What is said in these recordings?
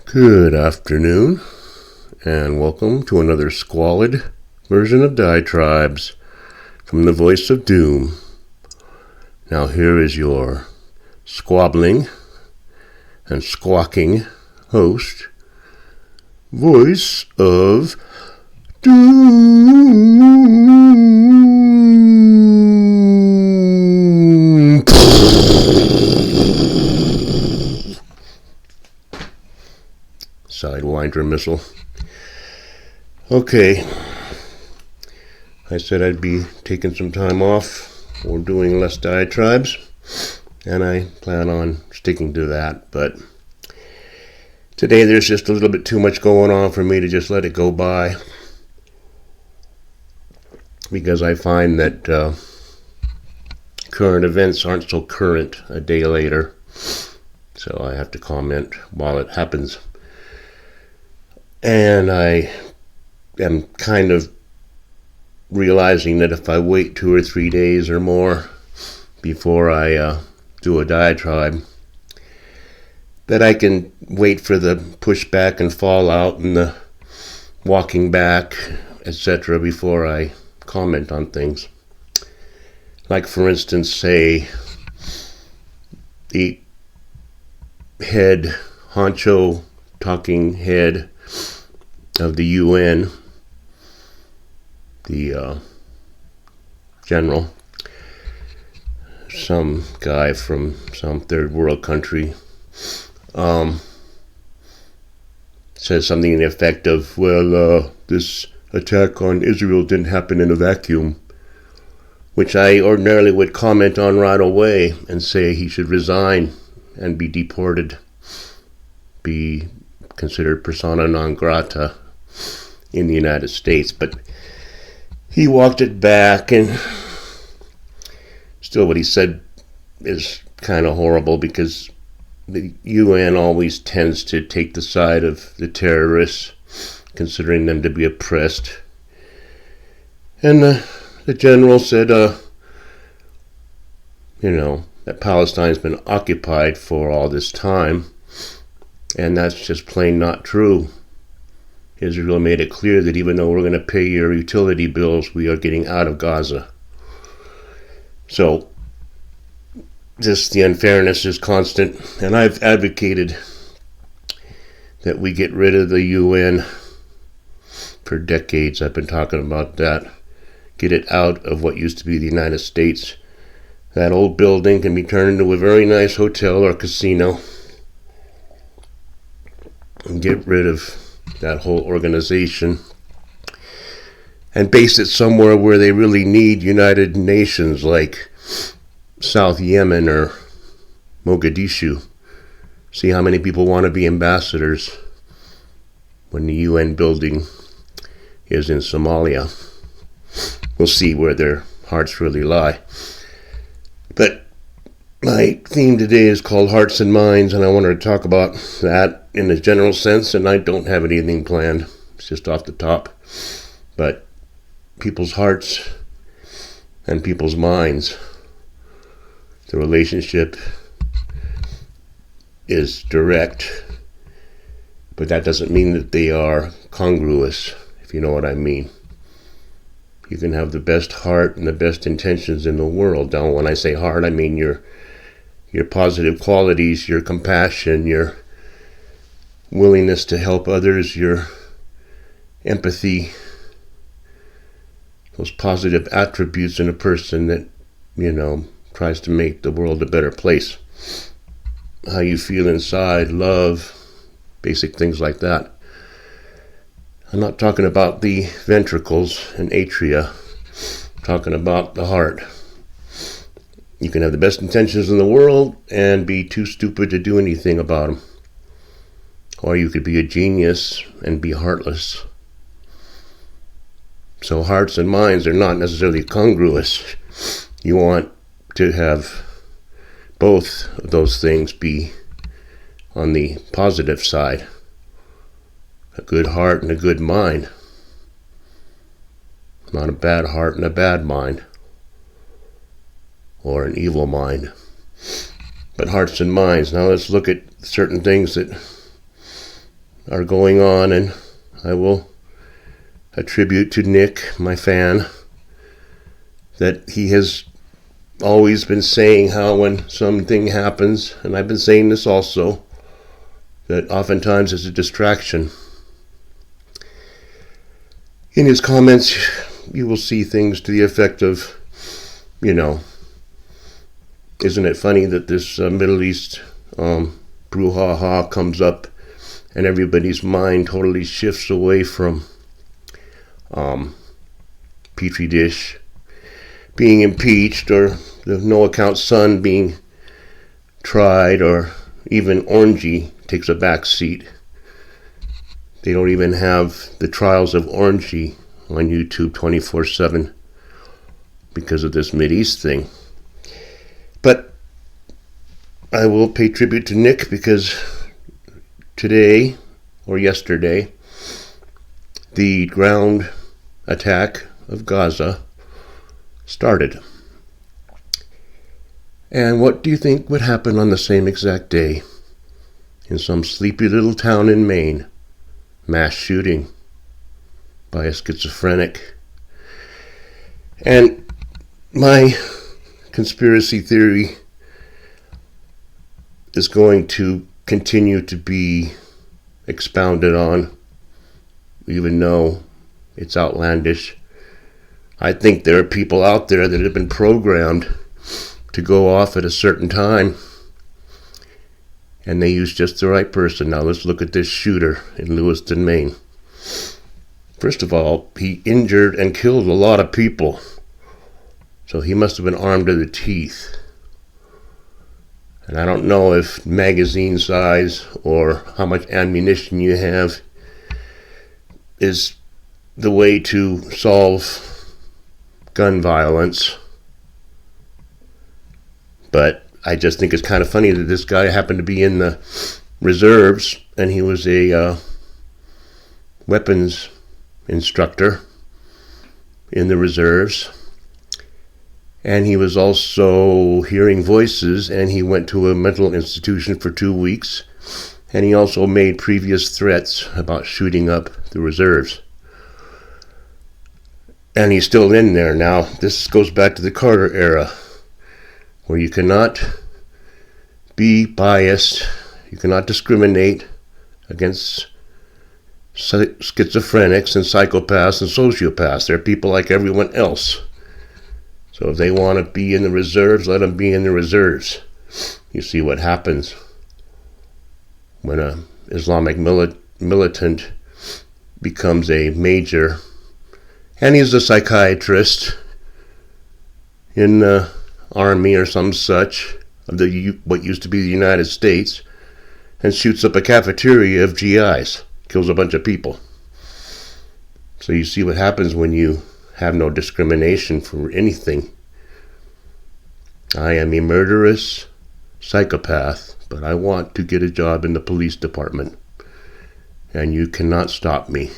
Good afternoon, and welcome to another squalid version of Diatribes from the voice of doom. Now here is your squabbling and squawking host, Voice of Doom. Sidewinder missile. Okay, I said I'd be taking some time off or doing less diatribes, and I plan on sticking to that, but today there's just a little bit too much going on for me to just let it go by, because I find that current events aren't so current a day later, so I have to comment while it happens. And I am kind of realizing that if I wait 2 or 3 days or more before I do a diatribe, that I can wait for the pushback and fallout and the walking back, etc., before I comment on things. Like, for instance, say the head honcho talking head of the UN, the general, some guy from some third world country, says something in the effect of, well, this attack on Israel didn't happen in a vacuum, which I ordinarily would comment on right away and say he should resign and be deported, be considered persona non grata in the United States. But he walked it back, and still what he said is kind of horrible, because the UN always tends to take the side of the terrorists, considering them to be oppressed. And the general said, that Palestine's been occupied for all this time, and that's just plain not true. Israel made it clear that even though we're going to pay your utility bills, we are getting out of Gaza. So, just the unfairness is constant, and I've advocated that we get rid of the UN for decades. I've been talking about that. Get it out of what used to be the United States. That old building can be turned into a very nice hotel or casino, and get rid of that whole organization and base it somewhere where they really need United Nations, like South Yemen or Mogadishu. See how many people want to be ambassadors when the UN building is in Somalia. We'll see where their hearts really lie. But my theme today is called Hearts and Minds, and I wanted to talk about that in a general sense, and I don't have anything planned. It's just off the top. But people's hearts and people's minds, the relationship is direct, but that doesn't mean that they are congruous, if you know what I mean. You can have the best heart and the best intentions in the world. Now, when I say heart, I mean your positive qualities, your compassion, your willingness to help others, your empathy, those positive attributes in a person that, tries to make the world a better place. How you feel inside, love, basic things like that. I'm not talking about the ventricles and atria. I'm talking about the heart. You can have the best intentions in the world and be too stupid to do anything about them. Or you could be a genius and be heartless. So hearts and minds are not necessarily congruous. You want to have both of those things be on the positive side. A good heart and a good mind. Not a bad heart and a bad mind. Or an evil mind. But hearts and minds. Now let's look at certain things that are going on, and I will attribute to Nick, my fan, that he has always been saying how when something happens, and I've been saying this also, that oftentimes it's a distraction. In his comments, you will see things to the effect of, isn't it funny that this Middle East brouhaha comes up and everybody's mind totally shifts away from Petri dish being impeached, or the no-account son being tried, or even Orangey takes a back seat. They don't even have the trials of Orangey on YouTube 24/7 because of this Mideast thing. But I will pay tribute to Nick, because today, or yesterday, the ground attack of Gaza started. And what do you think would happen on the same exact day? In some sleepy little town in Maine, mass shooting by a schizophrenic. And my conspiracy theory is going to continue to be expounded on, even though it's outlandish. I think there are people out there that have been programmed to go off at a certain time, and they use just the right person. Now let's look at this shooter in Lewiston, Maine. First of all, he injured and killed a lot of people, so he must have been armed to the teeth. And I don't know if magazine size or how much ammunition you have is the way to solve gun violence. But I just think it's kind of funny that this guy happened to be in the reserves, and he was a weapons instructor in the reserves. And he was also hearing voices, and he went to a mental institution for 2 weeks. And he also made previous threats about shooting up the reserves. And he's still in there now. This goes back to the Carter era, where you cannot be biased, you cannot discriminate against schizophrenics and psychopaths and sociopaths. They're people like everyone else. So if they want to be in the reserves, let them be in the reserves. You see what happens when an Islamic militant becomes a major, and he's a psychiatrist in the army or some such of what used to be the United States, and shoots up a cafeteria of GIs, kills a bunch of people. So you see what happens when you have no discrimination for anything. I am a murderous psychopath, but I want to get a job in the police department, and you cannot stop me.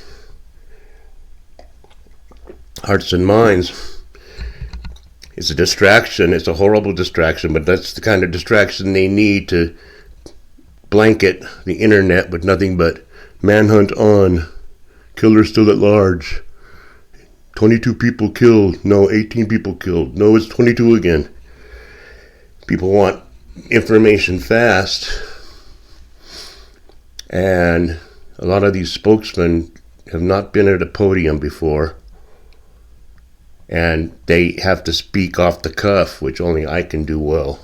Hearts and minds. It's a distraction. It's a horrible distraction, but that's the kind of distraction they need to blanket the internet with nothing but manhunt on, killer still at large, 22 people killed, no, 18 people killed, no, it's 22 again. People want information fast, and a lot of these spokesmen have not been at a podium before, and they have to speak off the cuff, which only I can do well.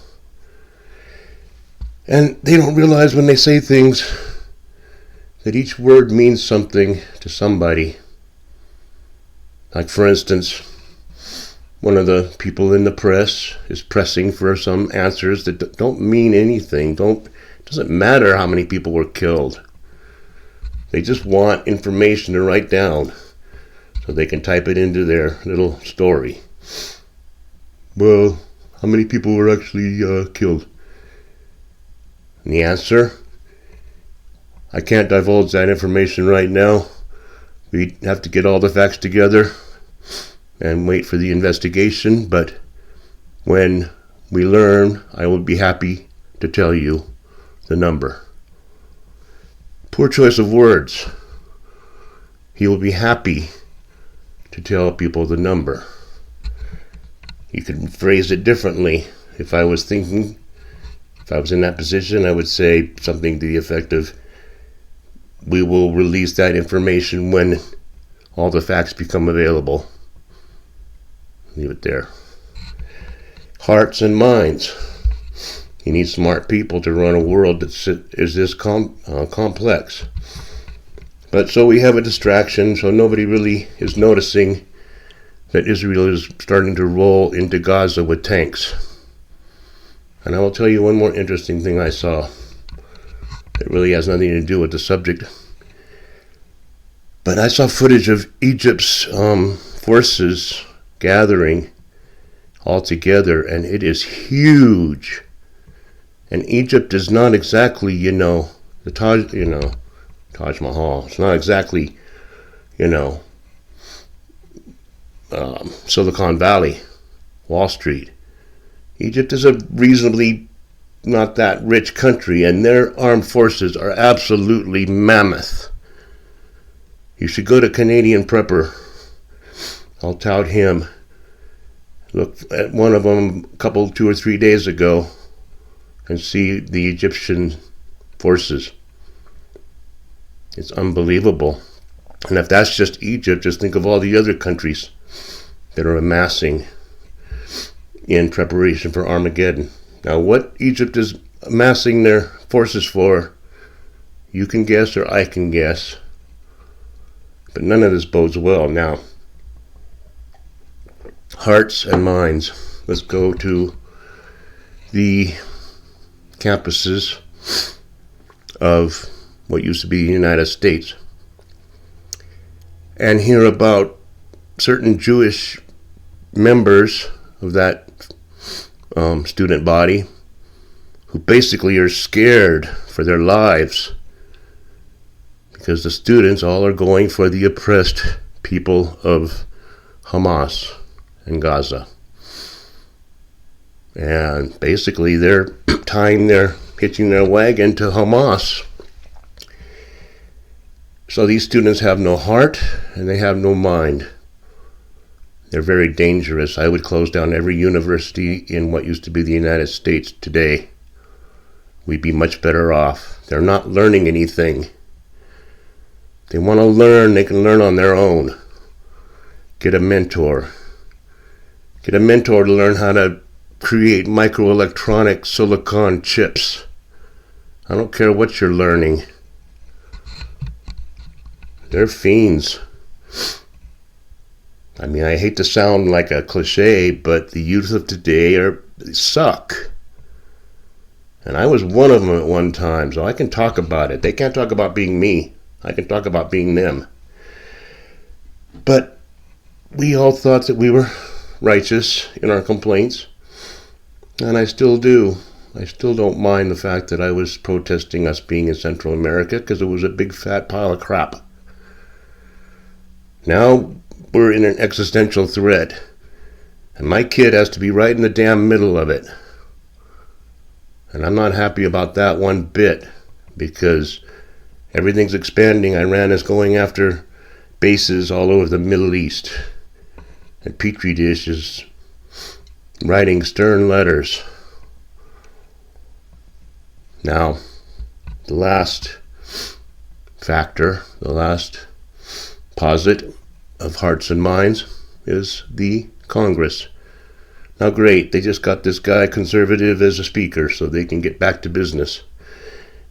And they don't realize when they say things that each word means something to somebody. Like, for instance, one of the people in the press is pressing for some answers that don't mean anything. Doesn't matter how many people were killed. They just want information to write down so they can type it into their little story. Well, how many people were actually killed? And the answer? I can't divulge that information right now. We have to get all the facts together and wait for the investigation, but when we learn, I will be happy to tell you the number. Poor choice of words. He will be happy to tell people the number. You could phrase it differently. If I was in that position, I would say something to the effect of, we will release that information when all the facts become available. Leave it there. Hearts and minds. You need smart people to run a world that is this complex. But so we have a distraction, so nobody really is noticing that Israel is starting to roll into Gaza with tanks. And I will tell you one more interesting thing I saw. It really has nothing to do with the subject. But I saw footage of Egypt's forces gathering all together, and it is huge. And Egypt is not exactly, the Taj Mahal. It's not exactly, Silicon Valley, Wall Street. Egypt is a reasonably not that rich country, and their armed forces are absolutely mammoth. You should go to Canadian Prepper. I'll tout him. Look at one of them 2 or 3 days ago and see the Egyptian forces. It's unbelievable. And if that's just Egypt, just think of all the other countries that are amassing in preparation for Armageddon. Now, what Egypt is amassing their forces for, you can guess or I can guess. But none of this bodes well. Now, hearts and minds. Let's go to the campuses of what used to be the United States and hear about certain Jewish members of that student body who basically are scared for their lives because the students all are going for the oppressed people of Hamas and Gaza. And basically they're hitching their wagon to Hamas. So these students have no heart and they have no mind. They're very dangerous. I would close down every university in what used to be the United States today. We'd be much better off. They're not learning anything. They want to learn, they can learn on their own. Get a mentor. Get a mentor to learn how to create microelectronic silicon chips. I don't care what you're learning. They're fiends. I mean, I hate to sound like a cliche, but the youth of today they suck. And I was one of them at one time, so I can talk about it. They can't talk about being me. I can talk about being them. But we all thought that we were righteous in our complaints, and I still do. I still don't mind the fact that I was protesting us being in Central America because it was a big fat pile of crap. Now we're in an existential threat, and my kid has to be right in the damn middle of it. And I'm not happy about that one bit, because everything's expanding. Iran is going after bases all over the Middle East, and Petri Dish is writing stern letters. Now, the last factor, the last posit of hearts and minds is the Congress. Now great, they just got this guy conservative as a speaker so they can get back to business.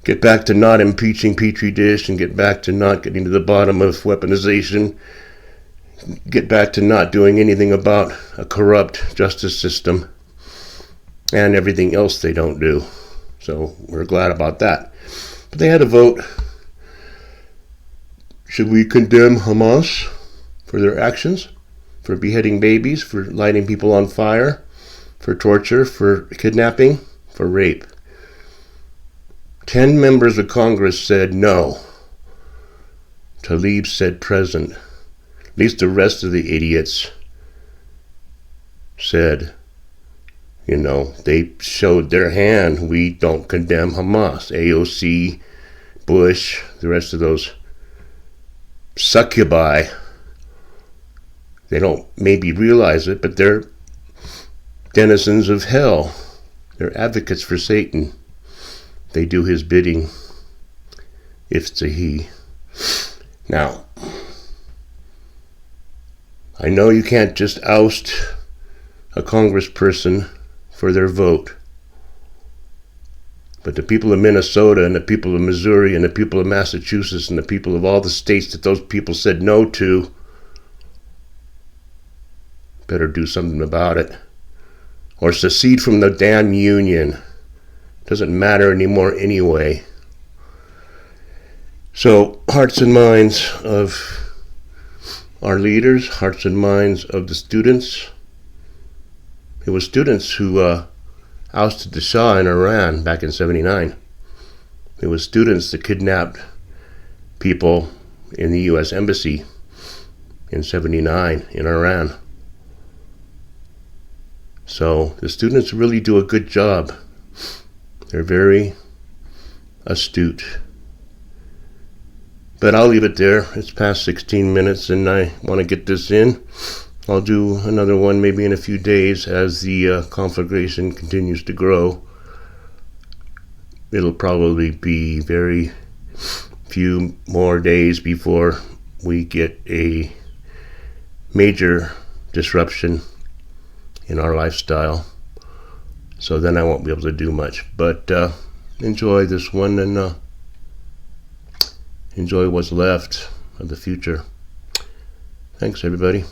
Get back to not impeaching Petri Dish and get back to not getting to the bottom of weaponization. Get back to not doing anything about a corrupt justice system and everything else they don't do. So we're glad about that. But they had a vote. Should we condemn Hamas for their actions? For beheading babies, for lighting people on fire, for torture, for kidnapping, for rape? 10 members of Congress said no. Tlaib said present. At least the rest of the idiots said, they showed their hand. We don't condemn Hamas. AOC Bush, the rest of those succubi, they don't maybe realize it, but they're denizens of hell. They're advocates for Satan. They do his bidding, if it's a he. Now, I know you can't just oust a congressperson for their vote, but the people of Minnesota and the people of Missouri and the people of Massachusetts and the people of all the states that those people said no to better do something about it, or secede from the damn union. Doesn't matter anymore anyway. So, hearts and minds of our leaders, hearts and minds of the students. It was students who ousted the Shah in Iran back in '79. It was students that kidnapped people in the U.S. Embassy in '79 in Iran. So the students really do a good job. They're very astute. But I'll leave it there. It's past 16 minutes and I want to get this in. I'll do another one maybe in a few days as the conflagration continues to grow. It'll probably be very few more days before we get a major disruption in our lifestyle. So then I won't be able to do much. But enjoy this one and enjoy what's left of the future. Thanks, everybody.